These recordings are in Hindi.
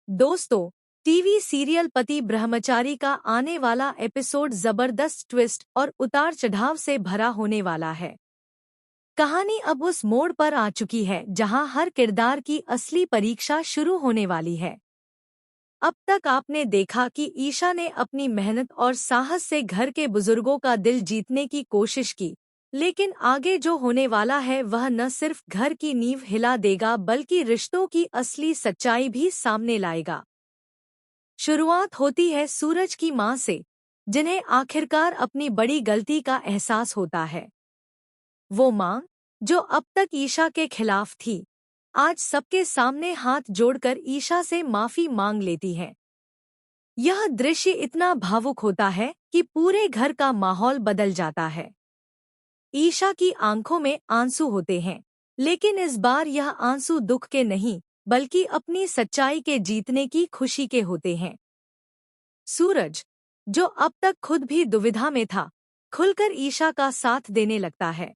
दोस्तों, टीवी सीरियल पति ब्रह्मचारी का आने वाला एपिसोड जबरदस्त ट्विस्ट और उतार चढ़ाव से भरा होने वाला है। कहानी अब उस मोड़ पर आ चुकी है जहां हर किरदार की असली परीक्षा शुरू होने वाली है। अब तक आपने देखा कि ईशा ने अपनी मेहनत और साहस से घर के बुजुर्गों का दिल जीतने की कोशिश की, लेकिन आगे जो होने वाला है वह न सिर्फ घर की नींव हिला देगा बल्कि रिश्तों की असली सच्चाई भी सामने लाएगा। शुरुआत होती है सूरज की मां से, जिन्हें आखिरकार अपनी बड़ी गलती का एहसास होता है। वो मां, जो अब तक ईशा के खिलाफ थी, आज सबके सामने हाथ जोड़कर ईशा से माफी मांग लेती है। यह दृश्य इतना भावुक होता है कि पूरे घर का माहौल बदल जाता है। ईशा की आंखों में आंसू होते हैं, लेकिन इस बार यह आंसू दुख के नहीं बल्कि अपनी सच्चाई के जीतने की खुशी के होते हैं। सूरज, जो अब तक खुद भी दुविधा में था, खुलकर ईशा का साथ देने लगता है।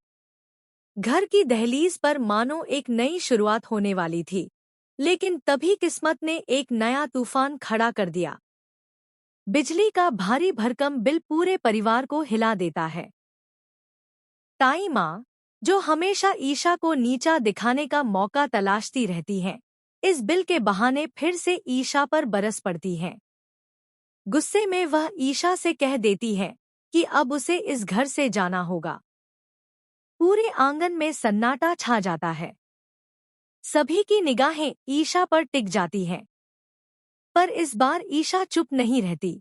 घर की दहलीज पर मानो एक नई शुरुआत होने वाली थी, लेकिन तभी किस्मत ने एक नया तूफान खड़ा कर दिया। बिजली का भारी भरकम बिल पूरे परिवार को हिला देता है। ताई माँ, जो हमेशा ईशा को नीचा दिखाने का मौका तलाशती रहती हैं, इस बिल के बहाने फिर से ईशा पर बरस पड़ती हैं। गुस्से में वह ईशा से कह देती है कि अब उसे इस घर से जाना होगा। पूरे आंगन में सन्नाटा छा जाता है। सभी की निगाहें ईशा पर टिक जाती हैं। पर इस बार ईशा चुप नहीं रहती।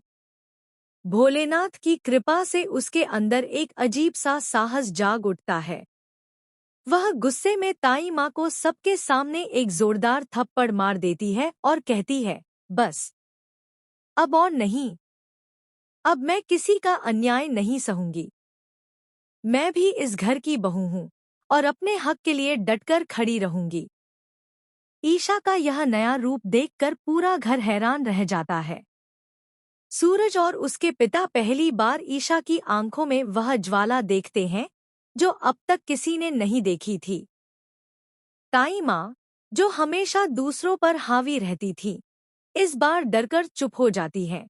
भोलेनाथ की कृपा से उसके अंदर एक अजीब सा साहस जाग उठता है। वह गुस्से में ताई माँ को सबके सामने एक जोरदार थप्पड़ मार देती है और कहती है, बस अब और नहीं। अब मैं किसी का अन्याय नहीं सहूंगी। मैं भी इस घर की बहू हूँ और अपने हक के लिए डटकर खड़ी रहूंगी। ईशा का यह नया रूप देखकर पूरा घर हैरान रह जाता है। सूरज और उसके पिता पहली बार ईशा की आंखों में वह ज्वाला देखते हैं जो अब तक किसी ने नहीं देखी थी। ताई माँ, जो हमेशा दूसरों पर हावी रहती थी, इस बार डरकर चुप हो जाती है।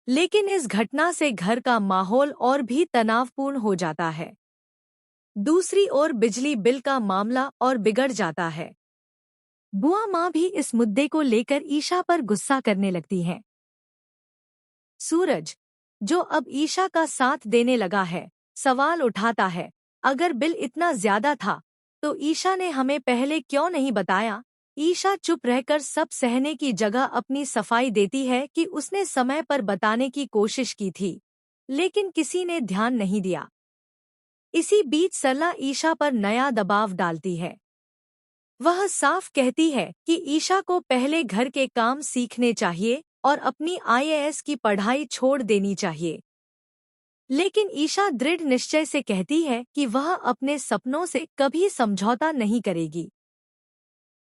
लेकिन इस घटना से घर का माहौल और भी तनावपूर्ण हो जाता है। दूसरी ओर बिजली बिल का मामला और बिगड़ जाता है। बुआ माँ भी इस मुद्दे को लेकर ईशा पर गुस्सा करने लगती हैं। सूरज, जो अब ईशा का साथ देने लगा है, सवाल उठाता है, अगर बिल इतना ज्यादा था तो ईशा ने हमें पहले क्यों नहीं बताया। ईशा चुप रहकर सब सहने की जगह अपनी सफाई देती है कि उसने समय पर बताने की कोशिश की थी, लेकिन किसी ने ध्यान नहीं दिया। इसी बीच सरला ईशा पर नया दबाव डालती है। वह साफ कहती है कि ईशा को पहले घर के काम सीखने चाहिए और अपनी आईएएस की पढ़ाई छोड़ देनी चाहिए। लेकिन ईशा दृढ़ निश्चय से कहती है कि वह अपने सपनों से कभी समझौता नहीं करेगी।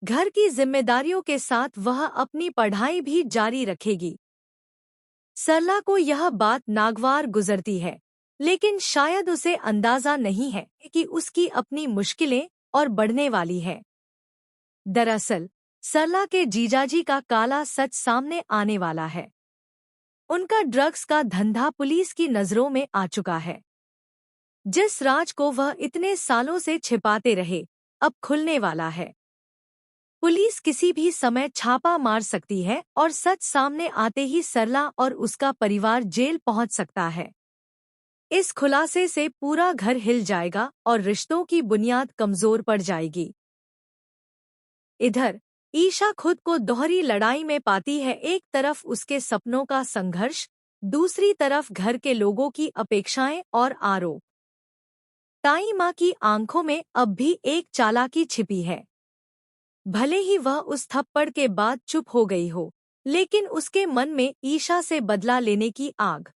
घर की जिम्मेदारियों के साथ वह अपनी पढ़ाई भी जारी रखेगी। सरला को यह बात नागवार गुजरती है, लेकिन शायद उसे अंदाजा नहीं है कि उसकी अपनी मुश्किलें और बढ़ने वाली है। दरअसल सरला के जीजाजी का काला सच सामने आने वाला है। उनका ड्रग्स का धंधा पुलिस की नजरों में आ चुका है। जिस राज को वह इतने सालों से छिपाते रहे, अब खुलने वाला है। पुलिस किसी भी समय छापा मार सकती है और सच सामने आते ही सरला और उसका परिवार जेल पहुंच सकता है। इस खुलासे से पूरा घर हिल जाएगा और रिश्तों की बुनियाद कमजोर पड़ जाएगी। इधर ईशा खुद को दोहरी लड़ाई में पाती है। एक तरफ उसके सपनों का संघर्ष, दूसरी तरफ घर के लोगों की अपेक्षाएं और आरोप। ताई माँ की आंखों में अब भी एक चालाकी छिपी है। भले ही वह उस थप्पड़ के बाद चुप हो गई हो, लेकिन उसके मन में ईशा से बदला लेने की आग